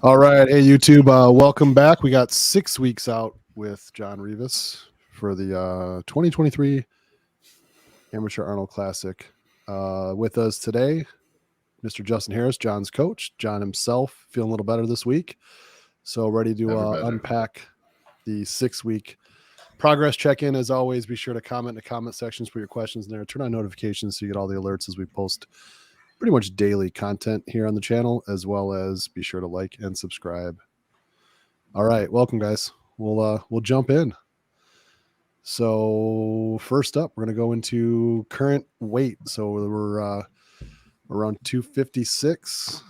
All right. Hey, YouTube, welcome back. We got 6 weeks out with John Rivas for the 2023 Amateur Arnold Classic. With us today, Mr. Justin Harris, John's coach. John himself feeling a little better this week. So ready to unpack the 6-week progress check-in. As always, be sure to comment in the comment sections, put your questions in there. Turn on notifications so you get all the alerts as we post pretty much daily content here on the channel, as well as be sure to like and subscribe. All right, welcome guys. We'll jump in. So first up, we're gonna go into current weight. So we're around 256.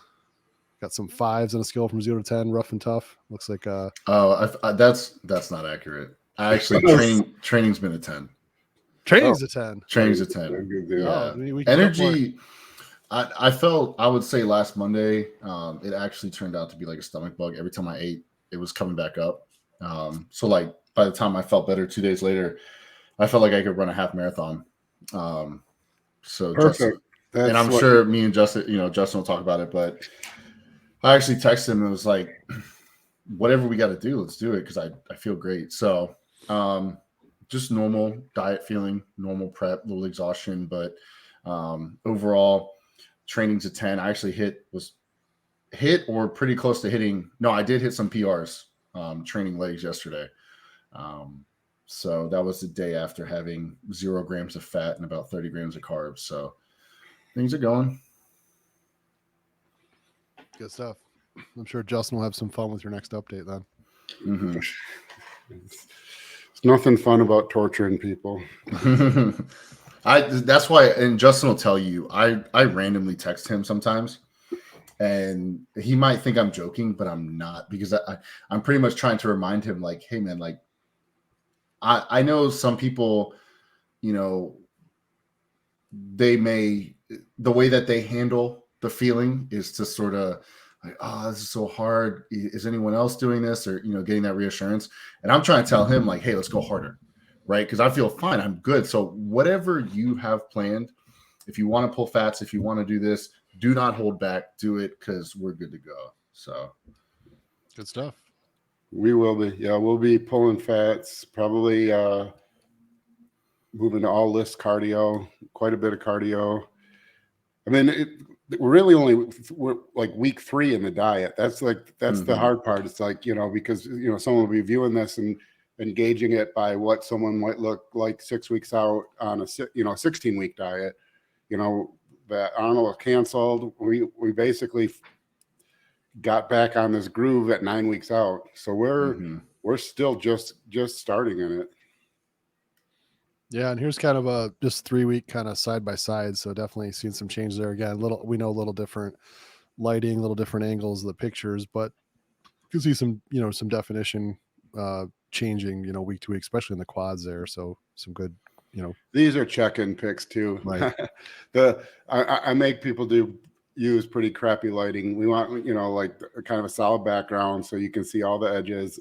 Got some 5s on a scale from 0 to 10, rough and tough. Looks like that's not accurate. I actually training's been a 10. Training's a 10. Training's a 10. Yeah. We energy. I felt, I would say last Monday, it actually turned out to be like a stomach bug. Every time I ate, it was coming back up. So like by the time I felt better 2 days later, I felt like I could run a half marathon. So perfect. And I'm sure me and Justin, Justin will talk about it, but I actually texted him and was like, whatever we got to do, let's do it. Cause I feel great. So, just normal diet feeling, normal prep, little exhaustion, but, overall training's a 10. I actually hit or pretty close to hitting. No, I did hit some PRs, training legs yesterday. So that was the day after having 0 grams of fat and about 30 grams of carbs. So things are going. Good stuff. I'm sure Justin will have some fun with your next update then. Mm-hmm. It's nothing fun about torturing people. That's why, and Justin will tell you, I randomly text him sometimes, and he might think I'm joking, but I'm not, because I'm pretty much trying to remind him, like, hey man, like I know some people, the way that they handle the feeling is to sort of like, oh, this is so hard. Is anyone else doing this? Or, getting that reassurance. And I'm trying to tell him like, hey, let's go harder. Right. Because I feel fine. I'm good. So whatever you have planned, if you want to pull fats, if you want to do this, do not hold back. Do it, because we're good to go. So good stuff. We will be. Yeah, we'll be pulling fats, probably moving to all list cardio, quite a bit of cardio. I mean, we're like week 3 in the diet. That's the hard part. It's like, because, someone will be viewing this and engaging it by what someone might look like 6 weeks out on a 16-week diet. That Arnold was canceled. We basically got back on this groove at 9 weeks out. So we're still just starting in it. Yeah, and here's kind of a just 3-week kind of side by side. So definitely seen some changes there. Again, we know a little different lighting, a little different angles of the pictures, but you can see some, some definition changing, week to week, especially in the quads there. So some good, These are check-in pics too. Right. I make people use pretty crappy lighting. We want, like kind of a solid background so you can see all the edges.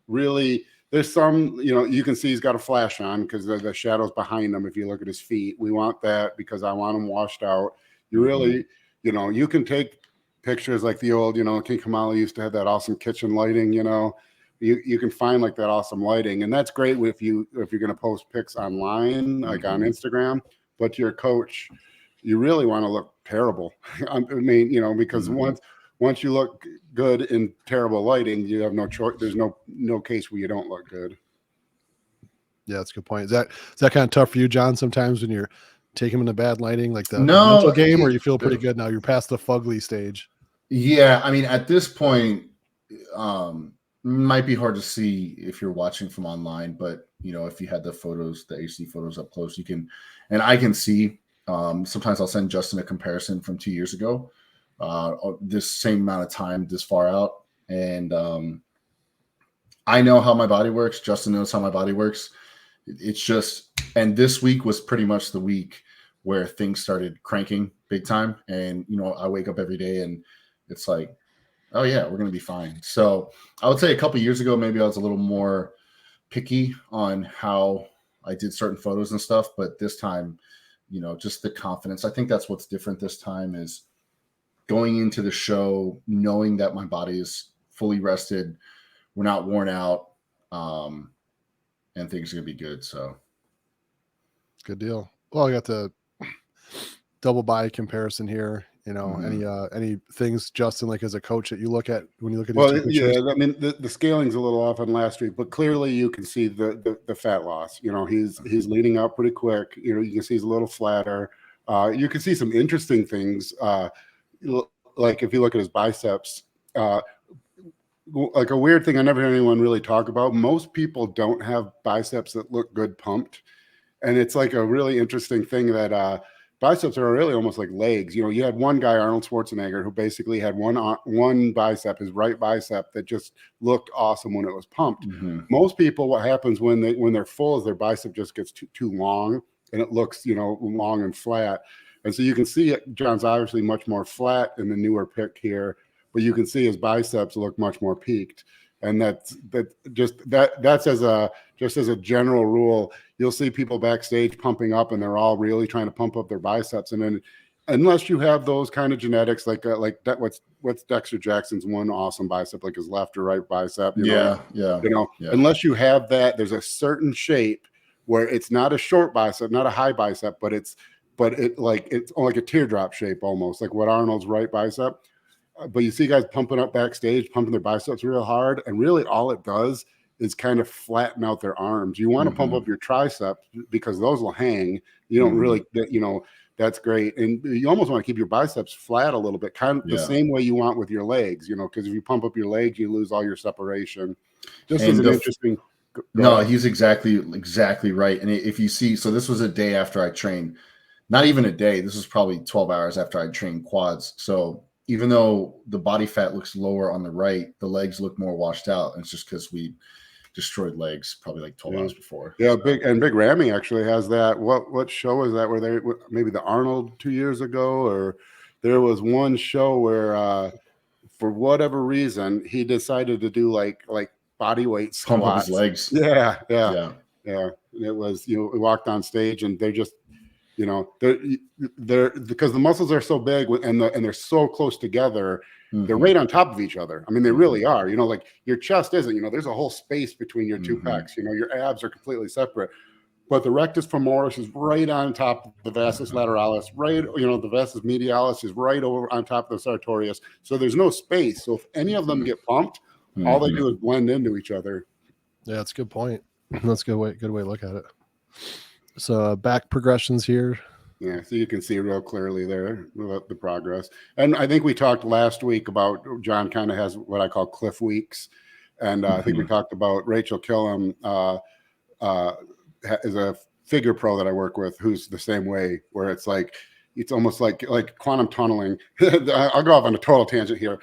Really, there's some, you can see he's got a flash on because the shadows behind him. If you look at his feet, we want that because I want him washed out. You really, you can take pictures like the old, King Kamala used to have that awesome kitchen lighting, you can find like that awesome lighting. And that's great if you're going to post pics online, like on Instagram, but your coach, you really want to look terrible. I mean, because once you look good in terrible lighting, you have no choice. There's no case where you don't look good. Yeah, that's a good point. Is that kind of tough for you, John, sometimes when you're taking them in the bad lighting, like the mental game, or you feel pretty good now? You're past the fugly stage. Yeah, I mean, at this point, might be hard to see if you're watching from online, but if you had the photos, the HD photos up close, you can, and I can see. Sometimes I'll send Justin a comparison from 2 years ago, this same amount of time, this far out, and I know how my body works. Justin knows how my body works. It's just, and this week was pretty much the week where things started cranking big time, and I wake up every day and it's like, oh yeah, we're going to be fine. So I would say a couple of years ago, maybe I was a little more picky on how I did certain photos and stuff. But this time, just the confidence. I think that's what's different this time is going into the show, knowing that my body is fully rested, we're not worn out, and things are gonna be good. So Good deal. Well, I got the double body comparison here. You know, any things, Justin, like as a coach that you look at when you look at these two pictures? Yeah, I mean the scaling's a little off on last week, but clearly you can see the fat loss. You know, he's leading out pretty quick. You know, you can see he's a little flatter. You can see some interesting things, like if you look at his biceps. Like a weird thing I never hear anyone really talk about. Most people don't have biceps that look good pumped, and it's like a really interesting thing that biceps are really almost like legs. You know, you had one guy, Arnold Schwarzenegger, who basically had one bicep, his right bicep, that just looked awesome when it was pumped. Most people, what happens when they're full is their bicep just gets too long, and it looks, you know, long and flat. And so you can see it, John's obviously much more flat in the newer pic here, but you can see his biceps look much more peaked. And that's as a general rule. You'll see people backstage pumping up, and they're all really trying to pump up their biceps. And then, unless you have those kind of genetics, like that, what's Dexter Jackson's one awesome bicep, like his left or right bicep. You know, unless you have that, there's a certain shape where it's not a short bicep, not a high bicep, but it's like a teardrop shape almost, like what Arnold's right bicep. But you see guys pumping up backstage, pumping their biceps real hard, and really all it does is kind of flatten out their arms. You want to pump up your triceps because those will hang. You don't really, you know, that's great. And you almost want to keep your biceps flat a little bit, kind of the same way you want with your legs, you know, because if you pump up your legs, you lose all your separation. Just as an interesting. No, he's exactly right. And if you see, so this was a day after I trained, not even a day. This was probably 12 hours after I trained quads. So even though the body fat looks lower on the right, the legs look more washed out. And it's just because we destroyed legs probably like 12 hours before. Yeah, so. Big Ramy actually has that. What show is that? Where they maybe the Arnold 2 years ago, or there was one show where for whatever reason he decided to do like body weight squats. Pump up his legs. Yeah. It was, you know, we walked on stage and they just, you know, they're because the muscles are so big and they're so close together. They're right on top of each other. I mean, they really are. You know, like your chest isn't. You know, there's a whole space between your two pecs. You know, your abs are completely separate. But the rectus femoris is right on top of the vastus lateralis. Right, you know, the vastus medialis is right over on top of the sartorius. So there's no space. So if any of them get pumped, all they do is blend into each other. Yeah, that's a good point. That's a good way to look at it. So back progressions here. Yeah, so you can see real clearly there the progress. And I think we talked last week about John kind of has what I call cliff weeks. And I think we talked about Rachel Killam is a figure pro that I work with who's the same way, where it's like, it's almost like quantum tunneling. I'll go off on a total tangent here.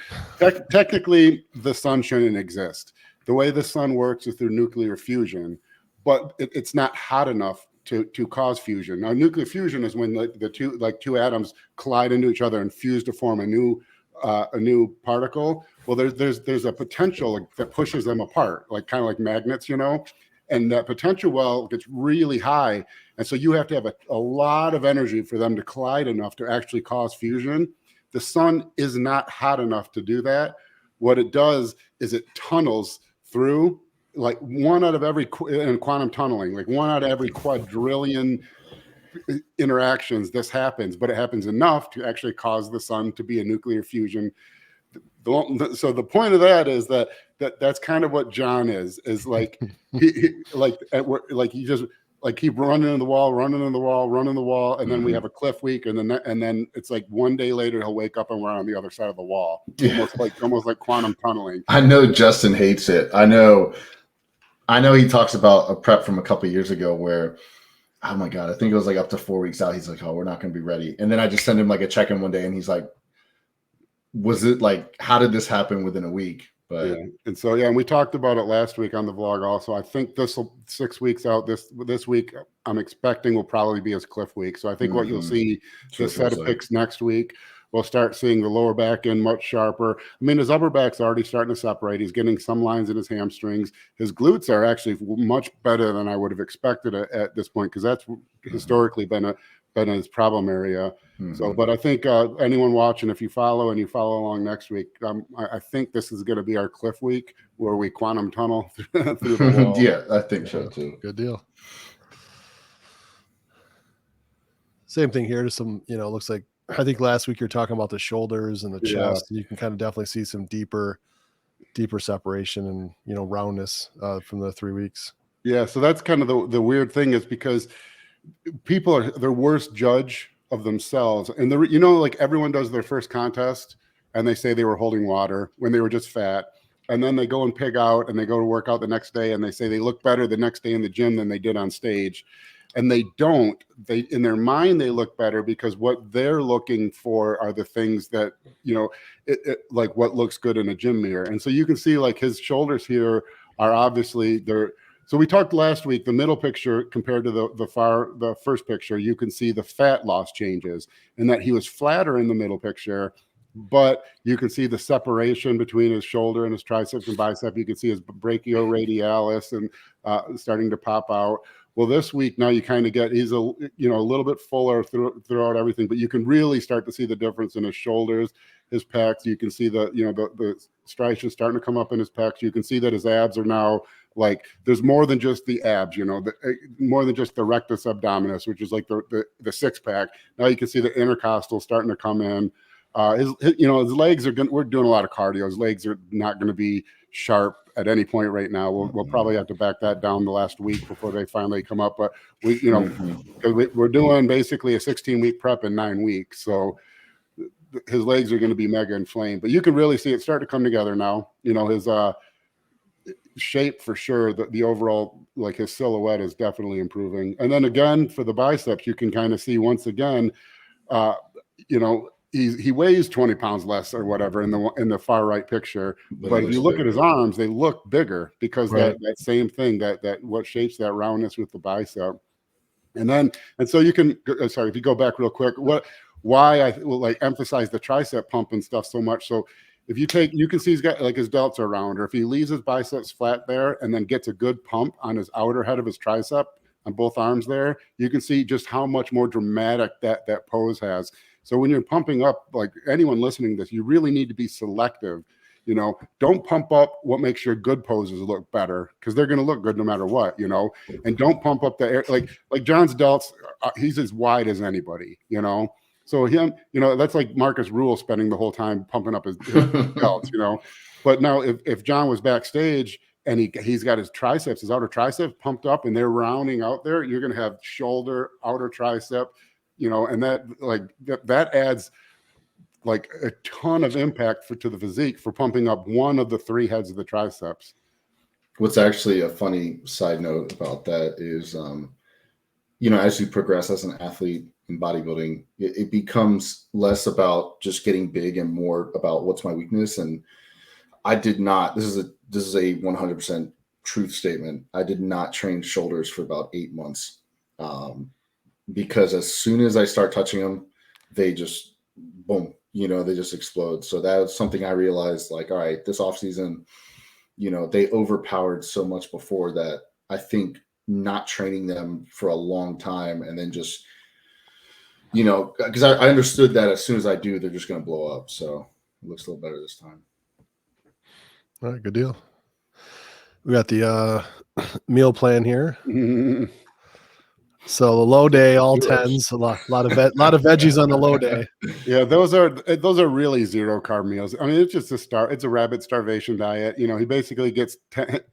Technically, the sun shouldn't exist. The way the sun works is through nuclear fusion, but it's not hot enough to cause fusion. Now, nuclear fusion is when the two atoms collide into each other and fuse to form a new particle. Well, there's a potential that pushes them apart, like kind of like magnets, you know, and that potential well gets really high, and so you have to have a lot of energy for them to collide enough to actually cause fusion. The sun is not hot enough to do that. What it does is it tunnels through. Like one out of every, in quantum tunneling, like one out of every quadrillion interactions, this happens, but it happens enough to actually cause the sun to be a nuclear fusion. So the point of that is that's kind of what John is like, he just like keep running into the wall, and then we have a cliff week, and then it's like one day later he'll wake up and we're on the other side of the wall, almost like quantum tunneling. I know Justin hates it. I know he talks about a prep from a couple of years ago where, oh my God, I think it was like up to 4 weeks out. He's like, oh, we're not going to be ready. And then I just send him like a check-in one day and he's like, was it like, how did this happen within a week? But yeah. And so, yeah, and we talked about it last week on the vlog also. I think this will 6 weeks out. This week, I'm expecting will probably be his cliff week. So I think what you'll see, the set of pics next week, we'll start seeing the lower back end much sharper. I mean, his upper back's already starting to separate. He's getting some lines in his hamstrings. His glutes are actually much better than I would have expected at this point, because that's historically been been his problem area. Mm-hmm. So, but I think anyone watching, if you follow along next week, I think this is going to be our cliff week where we quantum tunnel through the wall. Yeah, I think so too. Good deal. Same thing here. Some, looks like, I think last week you're talking about the shoulders and the chest. You can kind of definitely see some deeper separation and, roundness from the 3 weeks. Yeah. So that's kind of the weird thing, is because people are their worst judge of themselves. And like everyone does their first contest and they say they were holding water when they were just fat. And then they go and pig out and they go to work out the next day and they say they look better the next day in the gym than they did on stage. And they don't. They, in their mind, they look better because what they're looking for are the things that, like what looks good in a gym mirror. And so you can see like his shoulders here are obviously they're. So we talked last week, the middle picture compared to the first picture, you can see the fat loss changes and that he was flatter in the middle picture, but you can see the separation between his shoulder and his triceps and bicep. You can see his brachioradialis and starting to pop out. Well, this week now you kind of get, he's a little bit fuller throughout everything, but you can really start to see the difference in his shoulders, his pecs. You can see the striations starting to come up in his pecs. You can see that his abs are now like, there's more than just the abs, more than just the rectus abdominis, which is like the six pack. Now you can see the intercostal starting to come in. His legs are we're doing a lot of cardio. His legs are not going to be sharp at any point right now. We'll probably have to back that down the last week before they finally come up. But we're doing basically a 16-week prep in 9 weeks. So his legs are going to be mega inflamed, but you can really see it start to come together now. His shape for sure, the overall, like his silhouette is definitely improving. And then again, for the biceps, you can kind of see once again, he weighs 20 pounds less or whatever in the far right picture, but if you look at his arms, they look bigger because that same thing that what shapes that roundness with the bicep. And so you can, sorry, if you go back real quick, why I will like emphasize the tricep pump and stuff so much. So if you can see he's got like his delts are round, or if he leaves his biceps flat there and then gets a good pump on his outer head of his tricep on both arms there, you can see just how much more dramatic that pose has. So when you're pumping up, like anyone listening to this, you really need to be selective. Don't pump up what makes your good poses look better, because they're going to look good no matter what, and don't pump up the air. Like John's delts, he's as wide as anybody, So him, that's like Marcus Rule spending the whole time pumping up his delts, But now if John was backstage and he's got his triceps, his outer tricep pumped up and they're rounding out there, you're going to have shoulder, outer tricep, and that adds like a ton of impact to the physique for pumping up one of the three heads of the triceps. What's actually a funny side note about that is, as you progress as an athlete in bodybuilding, it becomes less about just getting big and more about what's my weakness. And I did not, this is a 100% truth statement. I did not train shoulders for about 8 months. Because as soon as I start touching them, they just boom, they just explode. So that was something I realized, like, all right, this off season, they overpowered so much before that. I think not training them for a long time and then just, because I understood that as soon as I do, they're just going to blow up. So it looks a little better this time. All right, good deal. We got the meal plan here. So the low day, all tens, a lot of veggies on the low day. Yeah, those are really zero carb meals. I mean, it's just it's a rabbit starvation diet. He basically gets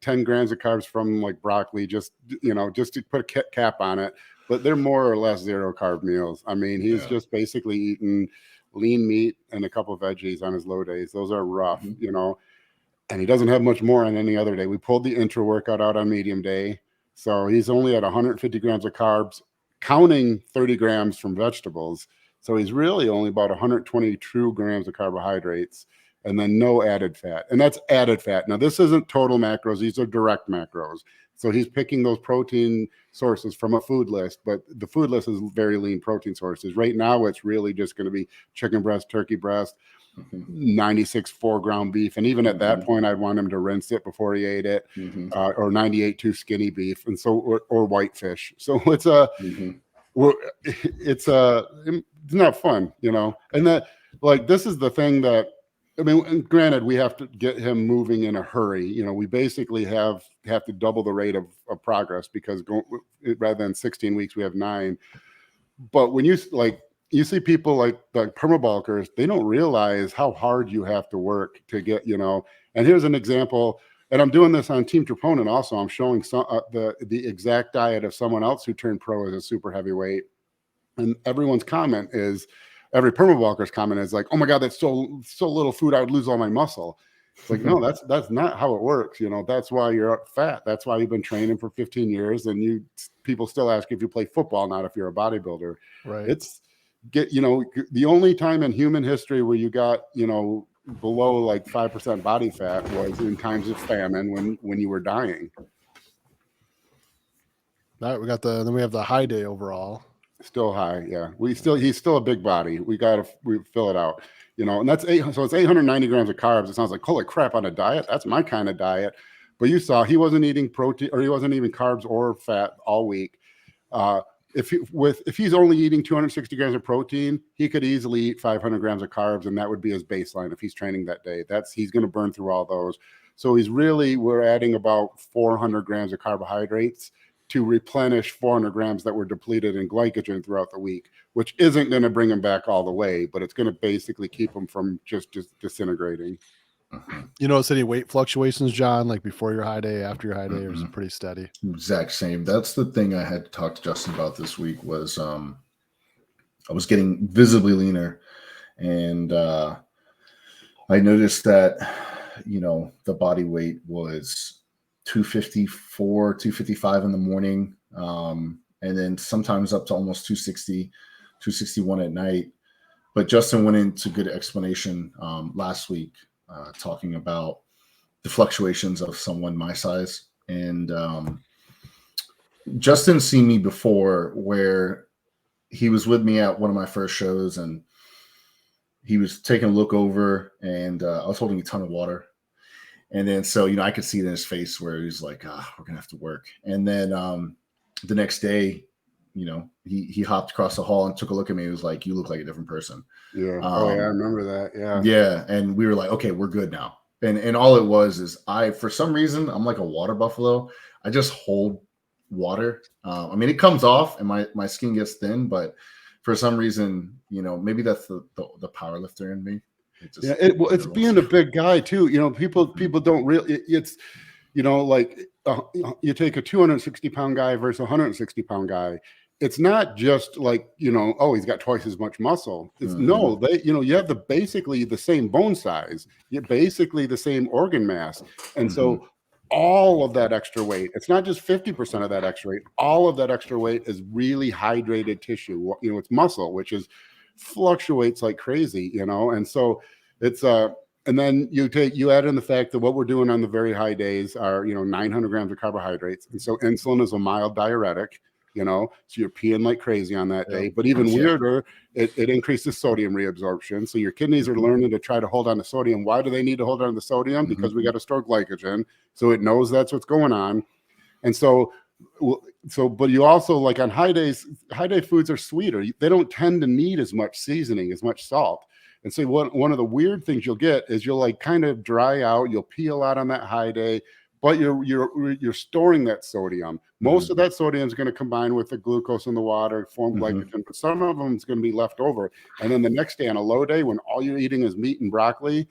10 grams of carbs from like broccoli, just to put a cap on it. But they're more or less zero carb meals. I mean, he's just basically eating lean meat and a couple of veggies on his low days. Those are rough, and he doesn't have much more on any other day. We pulled the intra workout out on medium day. So he's only at 150 grams of carbs, counting 30 grams from vegetables. So he's really only about 122 grams of carbohydrates and then no added fat. And that's added fat. Now, this isn't total macros. These are direct macros. So he's picking those protein sources from a food list, but the food list is very lean protein sources. Right now, it's really just going to be chicken breast, turkey breast, 96.4 ground beef, and even at that point I'd want him to rinse it before he ate it, or 98.2 skinny beef, and so or whitefish. So it's it's not fun, you know. And that, like, this is the thing that, I mean, and granted, we have to get him moving in a hurry. You know, we basically have to double the rate of progress, because rather than 16 weeks, we have 9. But when you see people like the permabulkers, they don't realize how hard you have to work to get, you know. And here's an example, and I'm doing this on Team Troponin also. I'm showing the exact diet of someone else who turned pro as a super heavyweight, and everyone's comment is, every permabulker's comment is like, "Oh my God, that's so little food, I would lose all my muscle." It's like, no, that's not how it works. You know, that's why you're fat. That's why you've been training for 15 years, and people still ask if you play football, not if you're a bodybuilder. Right. You know, the only time in human history where you got, you know, below like 5% body fat was in times of famine, when you were dying. All right, then we have the high day overall. Still high, yeah. He's still a big body. We fill it out, you know. And that's so it's 890 grams of carbs. It sounds like, holy crap, on a diet. That's my kind of diet. But you saw he wasn't eating protein, or he wasn't eating carbs or fat all week. If he's only eating 260 grams of protein, he could easily eat 500 grams of carbs, and that would be his baseline if he's training that day. He's going to burn through all those. So we're adding about 400 grams of carbohydrates to replenish 400 grams that were depleted in glycogen throughout the week, which isn't going to bring him back all the way, but it's going to basically keep him from just disintegrating. You notice any weight fluctuations, John, like before your high day, after your high day, or is it pretty steady? Exact same. That's the thing I had to talk to Justin about this week was I was getting visibly leaner, and I noticed that, you know, the body weight was 254, 255 in the morning, and then sometimes up to almost 260, 261 at night. But Justin went into good explanation last week, talking about the fluctuations of someone my size. And Justin's seen me before, where he was with me at one of my first shows, and he was taking a look over, and I was holding a ton of water. And then, so, you know, I could see it in his face where he's like, we're going to have to work. And then the next day, you know, he hopped across the hall and took a look at me. He was like, "You look like a different person." Yeah. Oh, yeah, I remember that. Yeah. Yeah. And we were like, okay, we're good now. And all it was is for some reason, I'm like a water buffalo. I just hold water. I mean, it comes off and my skin gets thin, but for some reason, you know, maybe that's the power lifter in me. It's being a big guy too. You know, people don't really. It's, you know, like you take a 260-pound guy versus a 160-pound guy. It's not just like, you know, oh, he's got twice as much muscle. It's no, you know, you have basically the same bone size. You're basically the same organ mass, and so all of that extra weight. It's not just 50% of that extra weight. All of that extra weight is really hydrated tissue. You know, it's muscle, which fluctuates like crazy, you know. And so it's and then you add in the fact that what we're doing on the very high days are, you know, 900 grams of carbohydrates, and so insulin is a mild diuretic, you know, so you're peeing like crazy on that day. But even weirder, it increases sodium reabsorption, so your kidneys are learning to try to hold on to sodium. Why do they need to hold on to sodium? Because we got to store glycogen, so it knows that's what's going on. And so but you also, like on high day foods are sweeter. They don't tend to need as much seasoning, as much salt. And so one of the weird things you'll get is you'll like kind of dry out, you'll pee a lot on that high day, but you're storing that sodium. Most of that sodium is going to combine with the glucose in the water, form glycogen, but some of them is going to be left over. And then the next day on a low day, when all you're eating is meat and broccoli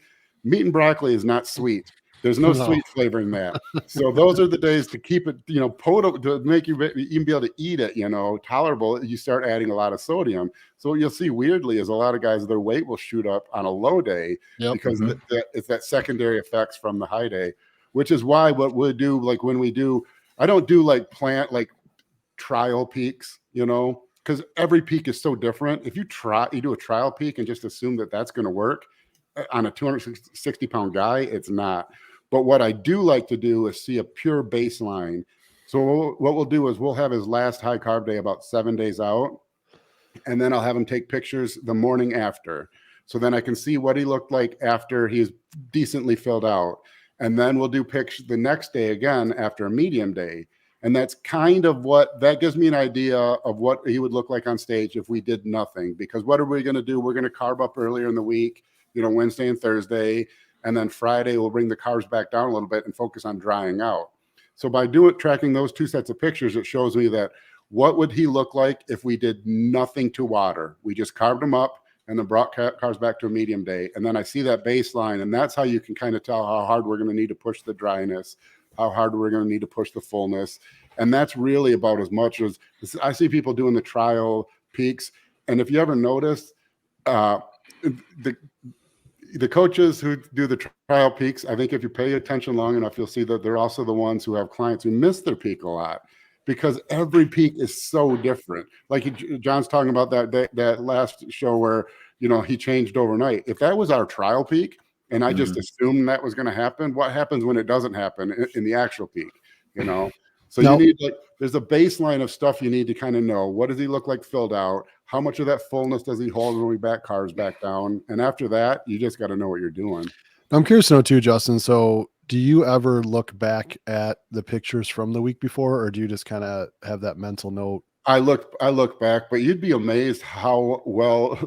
is not sweet. There's no sweet flavor in that. So those are the days to keep it, you know, to make you even be able to eat it, you know, tolerable. You start adding a lot of sodium. So what you'll see weirdly is a lot of guys, their weight will shoot up on a low day because it's that secondary effects from the high day, which is why what we'll do, like when we do, I don't do like trial peaks, you know, because every peak is so different. If you do a trial peak and just assume that that's going to work on a 260-pound guy, it's not. But what I do like to do is see a pure baseline. So what we'll do is we'll have his last high carb day about 7 days out, and then I'll have him take pictures the morning after. So then I can see what he looked like after he's decently filled out. And then we'll do pictures the next day again after a medium day. And that's kind of what that gives me an idea of what he would look like on stage if we did nothing. Because what are we going to do? We're going to carb up earlier in the week, Wednesday and Thursday. And then Friday, we'll bring the carbs back down a little bit and focus on drying out. So by tracking those two sets of pictures, it shows me that what would he look like if we did nothing to water? We just carved him up and then brought carbs back to a medium day. And then I see that baseline, and that's how you can kind of tell how hard we're going to need to push the dryness, how hard we're going to need to push the fullness. And that's really about as much as I see people doing the trial peaks. And if you ever notice, the coaches who do the trial peaks, I think if you pay attention long enough, you'll see that they're also the ones who have clients who miss their peak a lot, because every peak is so different. Like John's talking about that last show where, he changed overnight. If that was our trial peak and I just assumed that was going to happen, what happens when it doesn't happen in the actual peak, So you need, there's a baseline of stuff you need to kind of know. What does he look like filled out? How much of that fullness does he hold when we back carbs back down? And after that, you just got to know what you're doing. I'm curious to know too, Justin. So do you ever look back at the pictures from the week before, or do you just kind of have that mental note? I look back, but you'd be amazed how well,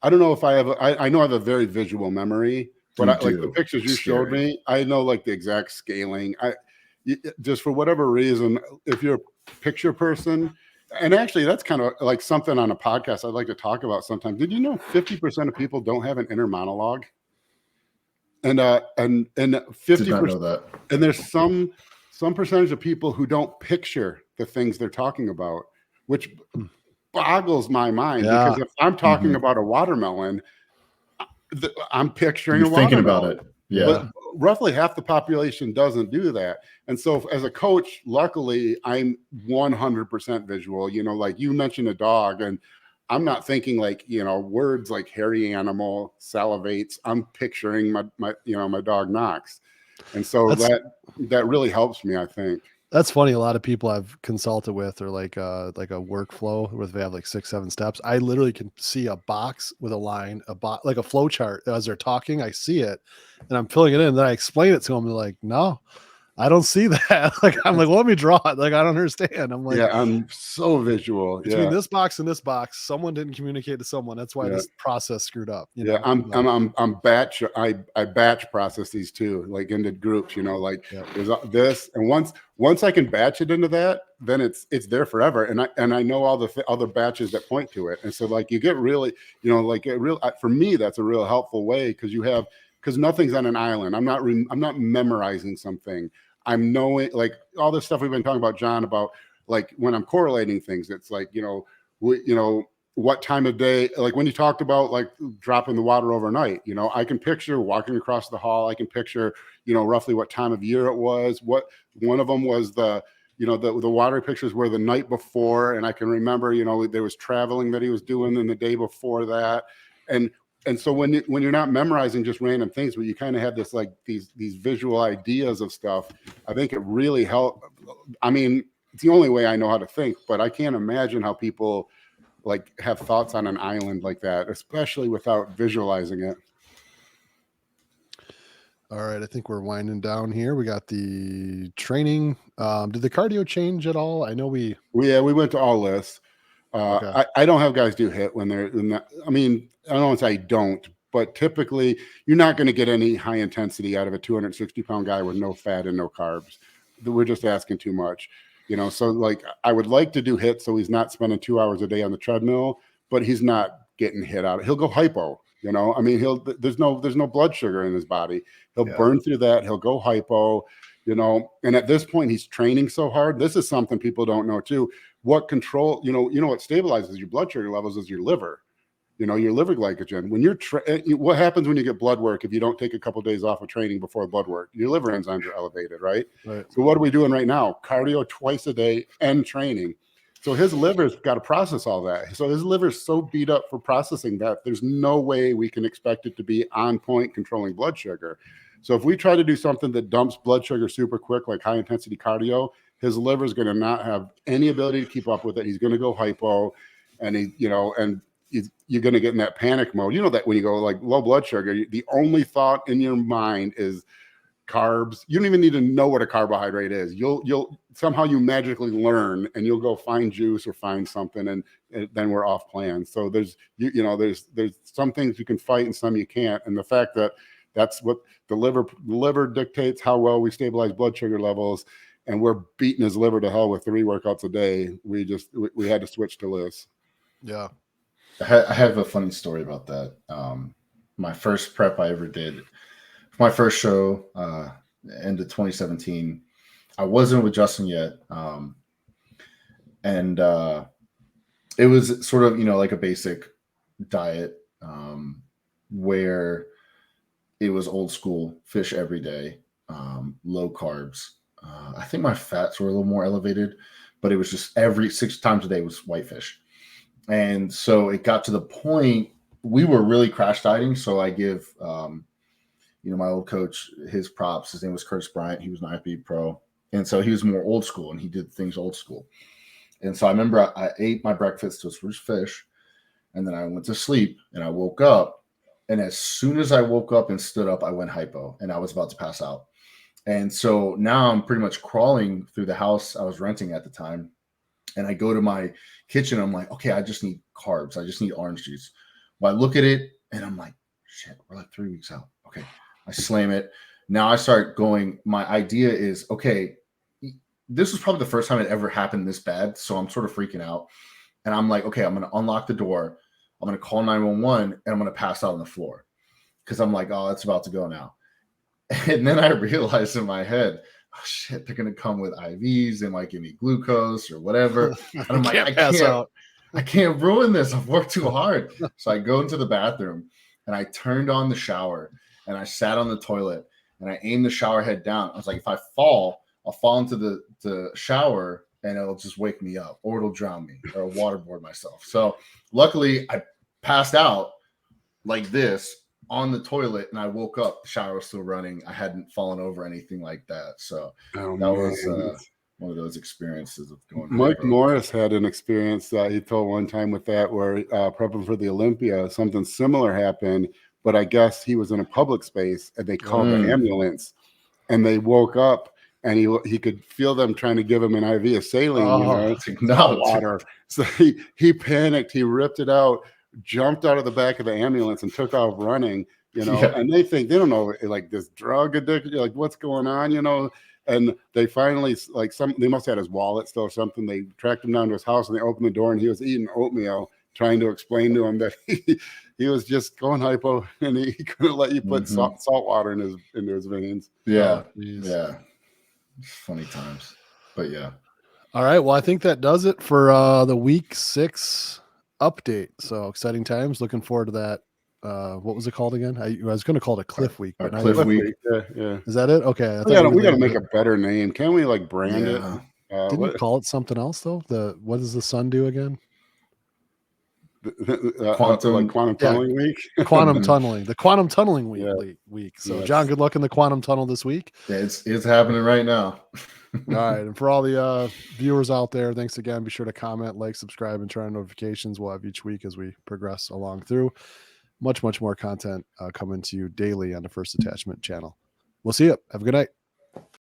I don't know if I know I have a very visual memory, but the pictures you showed me, I know the exact scaling. Just for whatever reason, if you're a picture person, and actually that's kind of like something on a podcast I'd like to talk about sometimes. Did you know 50% of people don't have an inner monologue? And 50%, did not know that. And there's some percentage of people who don't picture the things they're talking about, which boggles my mind. Because if I'm talking about a watermelon, I'm picturing a watermelon. Thinking about it. Yeah. But roughly half the population doesn't do that. And so as a coach, luckily I'm 100% visual. Like you mentioned a dog, and I'm not thinking words like hairy animal, salivates. I'm picturing my dog Knox. And so that really helps me, I think. That's funny. A lot of people I've consulted with, or like a workflow where they have 6-7 steps. I literally can see a box with a line, like a flow chart as they're talking. I see it and I'm filling it in. Then I explain it to them. They're like, no, I don't see that. I'm like, well, let me draw it. I don't understand. I'm like, yeah, I'm so visual. Between this box and this box, someone didn't communicate to someone. That's why this process screwed up. I'm batch. I batch process these too, into groups. There's this, and once I can batch it into that, then it's there forever. And I know all the other batches that point to it. And so you get really, for me, that's a real helpful way because nothing's on an island. I'm not memorizing something. I'm knowing all this stuff we've been talking about, John, about when I'm correlating things. It's what time of day, when you talked about dropping the water overnight, I can picture walking across the hall. I can picture, roughly what time of year it was. What one of them was the water pictures were the night before. And I can remember, there was traveling that he was doing in the day before that. And so when you're not memorizing just random things, but you kind of have this these visual ideas of stuff, I think it really helped. I mean, it's the only way I know how to think, but I can't imagine how people have thoughts on an island like that, especially without visualizing it. All right, I think we're winding down here. We got the training. Did the cardio change at all? I know we went to all lists. Okay. I don't have guys do HIIT when they're in that. I mean, I don't want to say I don't, but typically you're not going to get any high intensity out of a 260-pound guy with no fat and no carbs. We're just asking too much, so I would like to do HIIT so he's not spending 2 hours a day on the treadmill, but he's not getting hit out. He'll go hypo, I mean, there's no blood sugar in his body. He'll burn through that. He'll go hypo, and at this point he's training so hard. This is something people don't know too. What control, what stabilizes your blood sugar levels is your liver, your liver glycogen. When you're, what happens when you get blood work if you don't take a couple of days off of training before blood work? Your liver enzymes are elevated, right? So what are we doing right now? Cardio twice a day and training. So his liver's got to process all that. So his liver's so beat up for processing that there's no way we can expect it to be on point controlling blood sugar. So if we try to do something that dumps blood sugar super quick, like high intensity cardio, his liver is going to not have any ability to keep up with it. He's going to go hypo, and you're going to get in that panic mode. That when you go low blood sugar, the only thought in your mind is carbs. You don't even need to know what a carbohydrate is. You'll somehow you magically learn, and you'll go find juice or find something, and then we're off plan. So there's there's some things you can fight and some you can't. And the fact that that's what the liver dictates how well we stabilize blood sugar levels, and we're beating his liver to hell with 3 workouts a day. We had to switch to Liz. Yeah. I have a funny story about that. My first prep I ever did, for my first show, end of 2017, I wasn't with Justin yet. And it was sort of, like a basic diet where it was old school, fish every day, low carbs. I think my fats were a little more elevated, but it was just every 6 times a day was whitefish. And so it got to the point we were really crash dieting. So I give, my old coach his props. His name was Curtis Bryant. He was an IFBB pro. And so he was more old school and he did things old school. And so I remember I ate my breakfast, which was fish. And then I went to sleep and I woke up. And as soon as I woke up and stood up, I went hypo and I was about to pass out. And so now I'm pretty much crawling through the house I was renting at the time. And I go to my kitchen. I'm like, okay, I just need carbs. I just need orange juice. Well, I look at it and I'm like, shit, we're like 3 weeks out. Okay. I slam it. Now I start going, my idea is, okay, this was probably the first time it ever happened this bad. So I'm sort of freaking out. And I'm like, okay, I'm going to unlock the door. I'm going to call 911 and I'm going to pass out on the floor. Because I'm like, oh, it's about to go now. And then I realized in my head, oh shit, they're gonna come with IVs and give me glucose or whatever. And I'm like, I can't ruin this. I've worked too hard. So I go into the bathroom and I turned on the shower and I sat on the toilet and I aimed the shower head down. I was like, if I fall, I'll fall into the shower and it'll just wake me up, or it'll drown me, or I'll waterboard myself. So luckily I passed out like this on the toilet and I woke up, the shower was still running. I hadn't fallen over anything like that. So that was one of those experiences of going. Mike Morris had an experience that he told one time with that, where prepping for the Olympia, something similar happened, but I guess he was in a public space and they called the ambulance and they woke up and he could feel them trying to give him an IV of saline, water. So he panicked, he ripped it out, jumped out of the back of the ambulance and took off running, and they don't know, this drug addiction, what's going on, and they finally, they must have had his wallet still or something. They tracked him down to his house and they opened the door and he was eating oatmeal, trying to explain to him that he was just going hypo and he couldn't let you put salt water into his veins. Yeah. Yeah. Funny times, but yeah. All right. Well, I think that does it for the week 6 update. So exciting times. Looking forward to that. What was it called again? I was going to call it a Cliff Week. But Cliff Week. Yeah. Is that it? Okay. We got to make a better name. Can we brand it? Didn't we call it something else though? What does the sun do again? Quantum tunneling week. Quantum tunneling. The quantum tunneling week. So yes. John, good luck in the quantum tunnel this week. Yeah, it's happening right now. All right. And for all the viewers out there, thanks again. Be sure to comment, like, subscribe, and turn on notifications. We'll have each week as we progress along through. Much, much more content coming to you daily on the First Detachment channel. We'll see you. Have a good night.